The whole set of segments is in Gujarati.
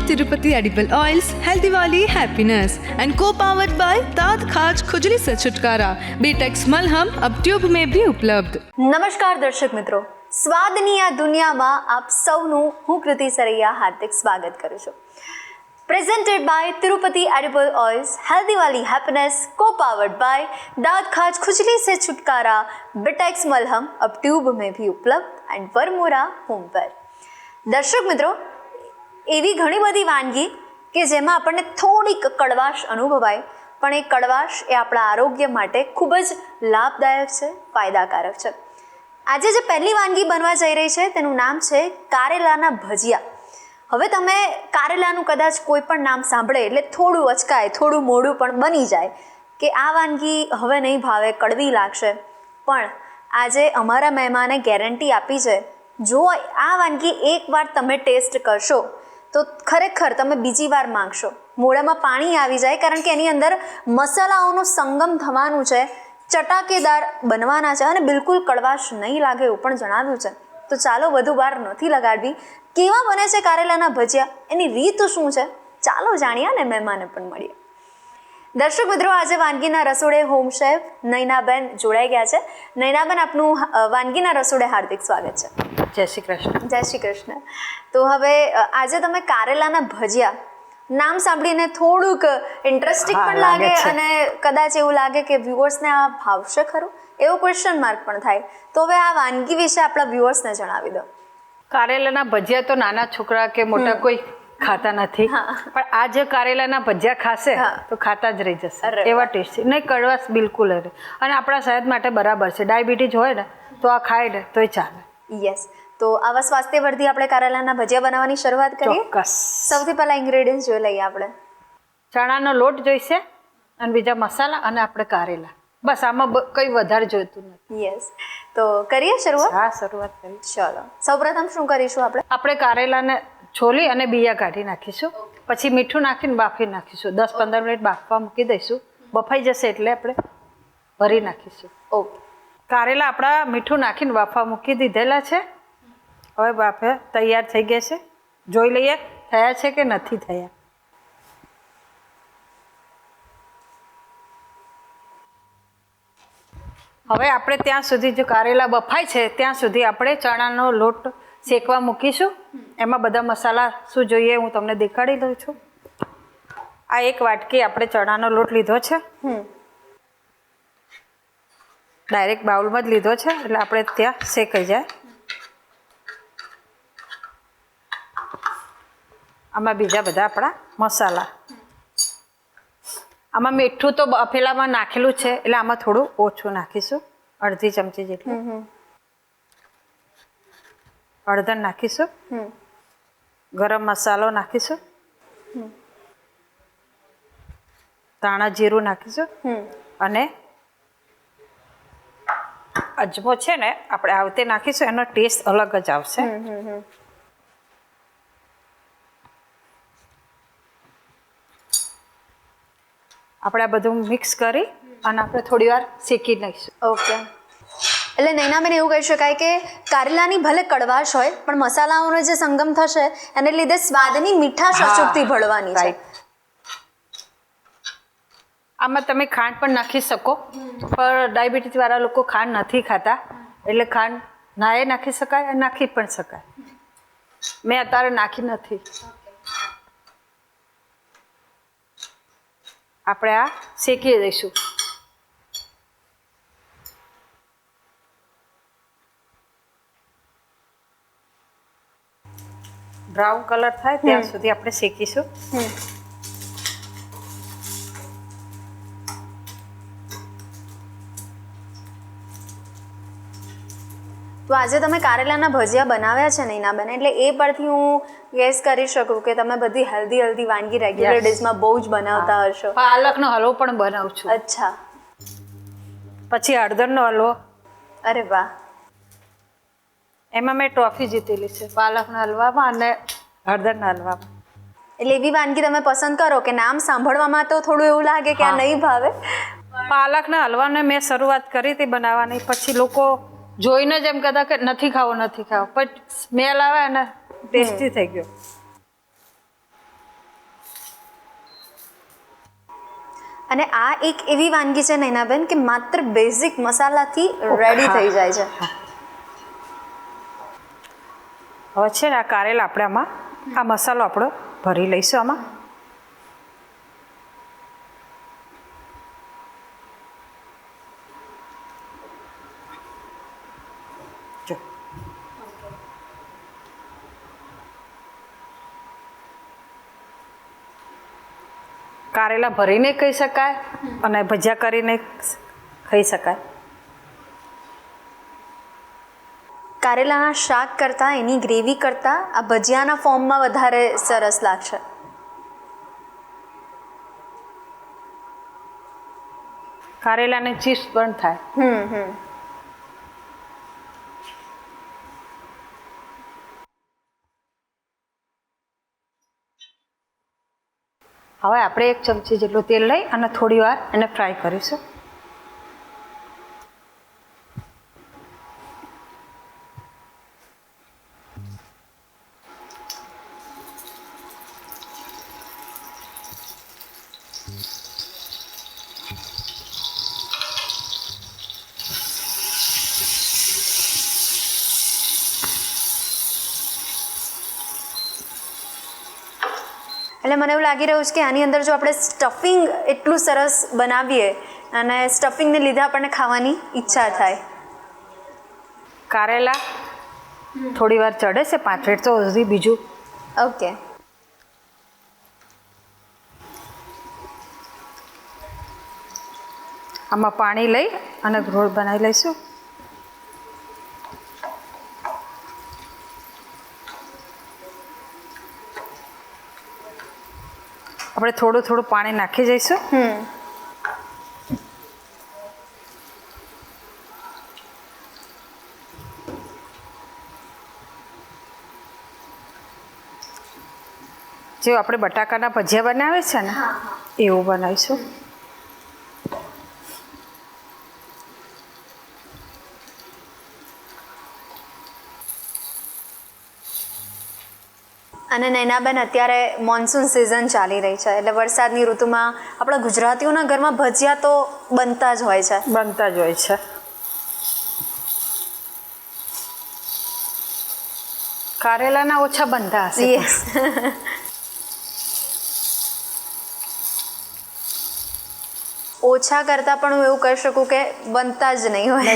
Tirupati Edible Oils, Healthy Wali Happiness, and co-powered by दांत खाज खुजली से छुटकारा बीटेक्स मलहम अब ट्यूब में भी उपलब्ध। નમસ્કાર દર્શક મિત્રો, સ્વાદની આ દુનિયામાં આપ સૌનું હું કૃતિ સરૈયા હાર્દિક સ્વાગત કરું છું. Presented by Tirupati edible oils, healthy વાલી હેપીનેસ, co-powered by दांत खाज खुजली से छुटकारा बीटेक्स मलहम अब ट्यूब में भी उपलब्ध एंड वरमोरा होम पर. દર્શક મિત્રો, એવી ઘણી બધી વાનગી કે જેમાં આપણને થોડીક કડવાશ અનુભવાય, પણ એ કડવાશ એ આપણા આરોગ્ય માટે ખૂબ જ લાભદાયક છે, ફાયદાકારક છે. આજે જે પહેલી વાનગી બનવા જઈ રહી છે તેનું નામ છે કારેલાના ભજીયા. હવે તમે કારેલાનું કદાચ કોઈ પણ નામ સાંભળે એટલે થોડું અચકાય, થોડું મોડું પણ બની જાય કે આ વાનગી હવે નહીં ભાવે, કડવી લાગશે. પણ આજે અમારા મહેમાને ગેરંટી આપી છે, જો આ વાનગી એકવાર તમે ટેસ્ટ કરશો તો ખરેખર તમે બીજી વાર માંગશો, મોઢામાં પાણી આવી જાય, કારણ કે એની અંદર મસાલાઓનું સંગમ થવાનું છે, ચટાકેદાર બનવાના છે અને બિલકુલ કડવાશ નહીં લાગે એવું પણ જણાવ્યું છે. તો ચાલો વધુ વાર નથી લગાડવી, કેવા બને છે કારેલાના ભજીયા, એની રીત શું છે, ચાલો જાણીએ અને મહેમાને પણ મળીએ. દર્શક મિત્રો, આજે વાનગીના રસોડે હોમ શેફ નૈનાબેન જોડાઈ ગયા છે. નૈનાબેન, આપનું વાનગીના રસોડે હાર્દિક સ્વાગત છે. જય શ્રી કૃષ્ણ. જય શ્રી કૃષ્ણ. તો હવે આજે તમે કારેલાના ભજીયા નામ સાંભળીને થોડુંક ઇન્ટરેસ્ટિંગ પણ લાગે અને કદાચ એવું લાગે કે વ્યુઅર્સને આ ભાવશે ખરું, એવો ક્વેશ્ચન માર્ક પણ થાય. તો હવે આ વાનગી વિશે આપણા વ્યુઅર્સને જણાવી દો. કારેલાના ભજીયા તો નાના છોકરા કે મોટા કોઈ ખાતા નથી, પણ આ જે કારેલાના ભજીયા ખાશે તો ખાતા જ રહી જશે, એવા ટેસ્ટી, નહીં કડવાશ બિલકુલ નહીં, અને આપણા સેહત માટે બરાબર છે. ડાયાબિટીસ હોય ને તો આ ખાય ને તોય ચાલે. યસ. તો આવા સ્વાસ્થ્યવર્ધી આપણે કારેલાના ભજીયા બનાવવાની શરૂઆત કરીએ. ચોક્કસ. સૌથી પહેલા ઇન્ગ્રેડિયન્ટ્સ જોઈ લઈએ આપણે. ચણાનો લોટ જોઈશે અને બીજા મસાલા અને આપણે કારેલા, બસ. આમાં કંઈ વધારે જોઈતું નથી. યસ. તો કરીએ શરૂઆત? હા, શરૂઆત કરીએ. ચલો, સૌપ્રથમ શું કરીશું આપણે? આપણે કારેલાને છોલી અને બિયા કાઢી નાખીશું, પછી મીઠું નાખીને બાફી નાખીશું. 10-15 મિનિટ બાફવા મૂકી દઈશું. બફાઈ જશે એટલે આપણે ભરી નાખીશું. ઓકે. કારેલા આપણા મીઠું નાખીને બાફવા મૂકી દીધેલા છે. હવે બાફે તૈયાર થઈ ગયા છે. જોઈ લઈએ થયા છે કે નથી થયા. હવે આપણે ત્યાં સુધી જો કારેલા બફાય છે ત્યાં સુધી આપણે ચણાનો લોટ શેકવા મૂકીશું. એમાં બધા મસાલા શું જોઈએ હું તમને દેખાડી દઉં છું. આ એક વાટકી આપણે ચણાનો લોટ લીધો છે, ડાયરેક્ટ બાઉલમાં જ લીધો છે એટલે આપણે ત્યાં શેકાઈ જાય. આમાં બીજા બધા આપણા મસાલા, આમાં મીઠું તો બફેલામાં નાખેલું છે એટલે આમાં થોડું ઓછું નાખીશું, અડધી ચમચી જેટલું. હળદર નાખીશું, ગરમ મસાલો નાખીશું, ધાણા જીરું નાખીશું અને અજમો છે ને આપણે આવતે નાખીશું, એનો ટેસ્ટ અલગ જ આવશે. આપણે આ બધું મિક્સ કરી અને આપણે થોડી વાર શેકી નાખીશું. ઓકે. એટલે નૈનાબેન, એવું કહી શકાય કે કારેલાની ભલે કડવાશ હોય પણ મસાલાઓનો જે સંગમ થશે એને લીધે સ્વાદની મીઠાશ અચૂકથી ભળવાની છે. આમાં તમે ખાંડ પણ નાખી શકો, પણ ડાયાબિટીસ વાળા લોકો ખાંડ નથી ખાતા એટલે ખાંડ ના એ નાખી શકાય, નાખી પણ શકાય. મેં અત્યારે નાખી નથી. આપણે આ શેકી દઈશું. બ્રાઉન કલર થાય ત્યાં સુધી આપણે શેકીશું. તો આજે તમે કારેલાના ભજીયા બનાવ્યા છે નૈનાબેન, એટલે એ પરથી હું ગેસ કરી શકું કે તમે બધી હેલ્ધી વાનગી રેગ્યુલર ડેઝમાં બહુ જ બનાવતા હશો. પાલકનો હલવો પણ બનાવું છું. અચ્છા. પછી હળદરનો હલવો. અરે વાહ. એમાં મેં ટ્રોફી જીતેલી છે, પાલકના હલવામાં અને હળદરના હલવામાં. એટલે એવી વાનગી તમે પસંદ કરો કે નામ સાંભળવામાં તો થોડું એવું લાગે કે આ નહીં ભાવે. પાલકના હલવાને મેં શરૂઆત કરી હતી બનાવવાની, પછી લોકો જોઈને જ એમ કહેતા કે નથી ખાવો, પણ સ્મેલ આવે અને ટેસ્ટી થઈ ગયો. અને આ એક એવી વાનગી છે નૈનાબેન કે માત્ર બેઝિક મસાલાથી રેડી થઈ જાય છે. હવે છે ને આ કારેલા આપણે આમાં આ મસાલો આપણો ભરી લઈશું આમાં. જો કારેલા ભરીને ખાઈ શકાય અને ભજીયા કરીને ખાઈ શકાય. કારેલાના શાક કરતાં એની ગ્રેવી કરતાં આ ભજીયાના ફોર્મમાં વધારે સરસ લાગશે. કારેલાને ચિપ્સ પણ થાય. હવે આપણે 1 ચમચી જેટલું તેલ લઈ અને થોડી વાર એને ફ્રાય કરીશું. એટલે મને એવું લાગી રહ્યું છે કે આની અંદર જો આપણે સ્ટફિંગ એટલું સરસ બનાવીએ અને સ્ટફિંગને લીધે આપણને ખાવાની ઈચ્છા થાય. કારેલા થોડી વાર ચડે છે 5 મિનિટ તો હજી બીજું. ઓકે. આમાં પાણી લઈ અને ગોળ બનાવી લઈશું. આપણે થોડું થોડું પાણી નાખી જઈશું. જે આપણે બટાકાના ભજીયા બનાવે છે ને એવું બનાવીશું. અને નૈનાબેન અત્યારે મોન્સૂન સિઝન ચાલી રહી છે એટલે વરસાદની ઋતુમાં આપણા ગુજરાતીઓના ઘરમાં ભજીયા તો બનતા જ હોય છે. બનતા જ હોય છે. કારેલાના ઓછા બનતા હશે. યસ. ઓછા કરતાં પણ હું એવું કહી શકું કે બનતા જ નહીં હોય.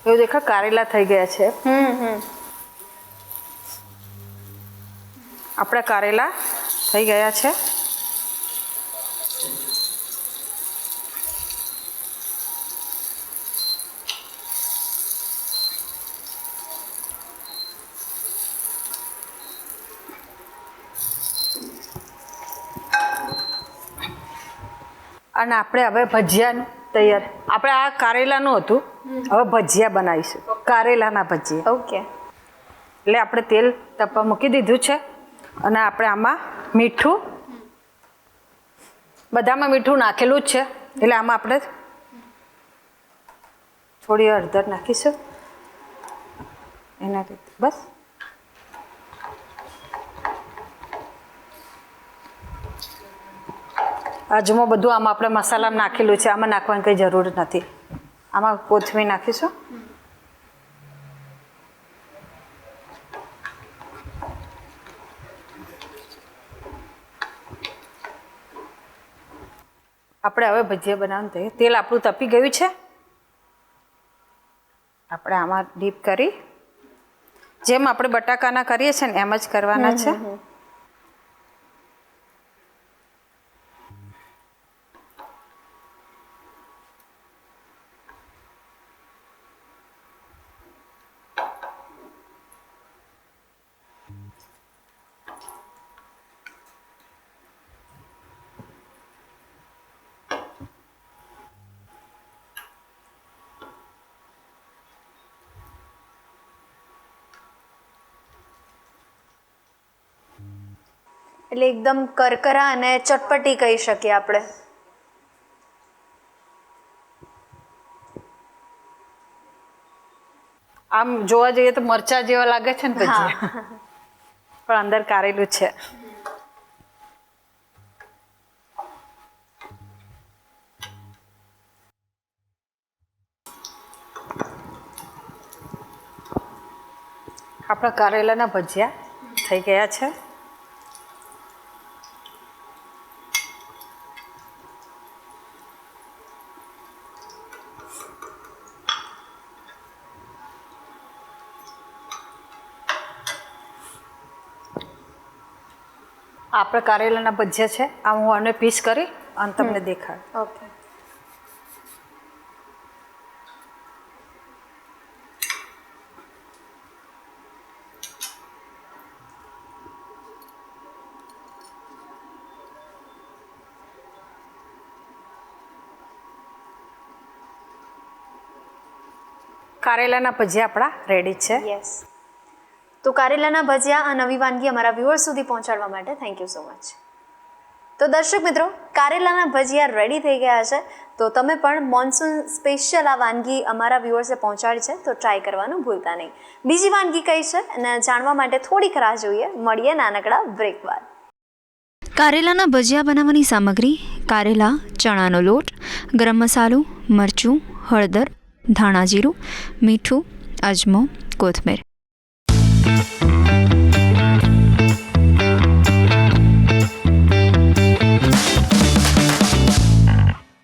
એવું દેખા કારેલા થઈ ગયા છે. આપણા કારેલા થઈ ગયા છે. અને આપણે હવે ભજીયાનું તૈયાર. આપણે આ કારેલાનું હતું, હવે ભજીયા બનાવીશું. કારેલાના ભજીયા. ઓકે. એટલે આપણે તેલ તપવા મૂકી દીધું છે અને આપણે આમાં મીઠું, બધામાં મીઠું નાખેલું જ છે એટલે આમાં આપણે થોડી હળદર નાખીશું એના રીતે. બસ અજમો બધું આમાં આપણે મસાલામાં નાખેલું છે, આમાં નાખવાની કંઈ જરૂર નથી. આમાં કોથમીર નાખીશું. આપણે હવે ભજીયા બનાવવાનું તેલ આપણું તપી ગયું છે. આપણે આમાં ડીપ કરી જેમ આપણે બટાકાના કરીએ છીએ ને એમ જ કરવાના છે. એટલે એકદમ કરકરા અને ચટપટી કહી શકીએ આપણે. આમ જોવા જઈએ તો મરચા જેવા લાગે છે ને ભજીયા, પણ અંદર કારેલું છે. આપણા કારેલાના ભજીયા થઈ ગયા છે. આપણે કારેલાના ભજીયા છે આ હું આને પીસ કરી અને તમને દેખાડ. ઓકે. કારેલાના ભજીયા આપણા રેડી છે. યસ. તો કારેલાના ભજીયા આ નવી વાનગી અમારા વ્યુઅર્સ સુધી પહોંચાડવા માટે થેન્ક યુ સો મચ. તો દર્શક મિત્રો, કારેલાના ભજીયા રેડી થઈ ગયા છે. તો તમે પણ મોન્સૂન સ્પેશિયલ આ વાનગી અમારા વ્યુઅર્સે પહોંચાડી છે તો ટ્રાય કરવાનું ભૂલતા નહીં. બીજી વાનગી કઈ છે અને જાણવા માટે થોડીક રાહ જોઈએ. મળીએ નાનકડા બ્રેક બાદ. કારેલાના ભજીયા બનાવવાની સામગ્રી: કારેલા, ચણાનો લોટ, ગરમ મસાલો, મરચું, હળદર, ધાણા જીરું, મીઠું, અજમો, કોથમીર.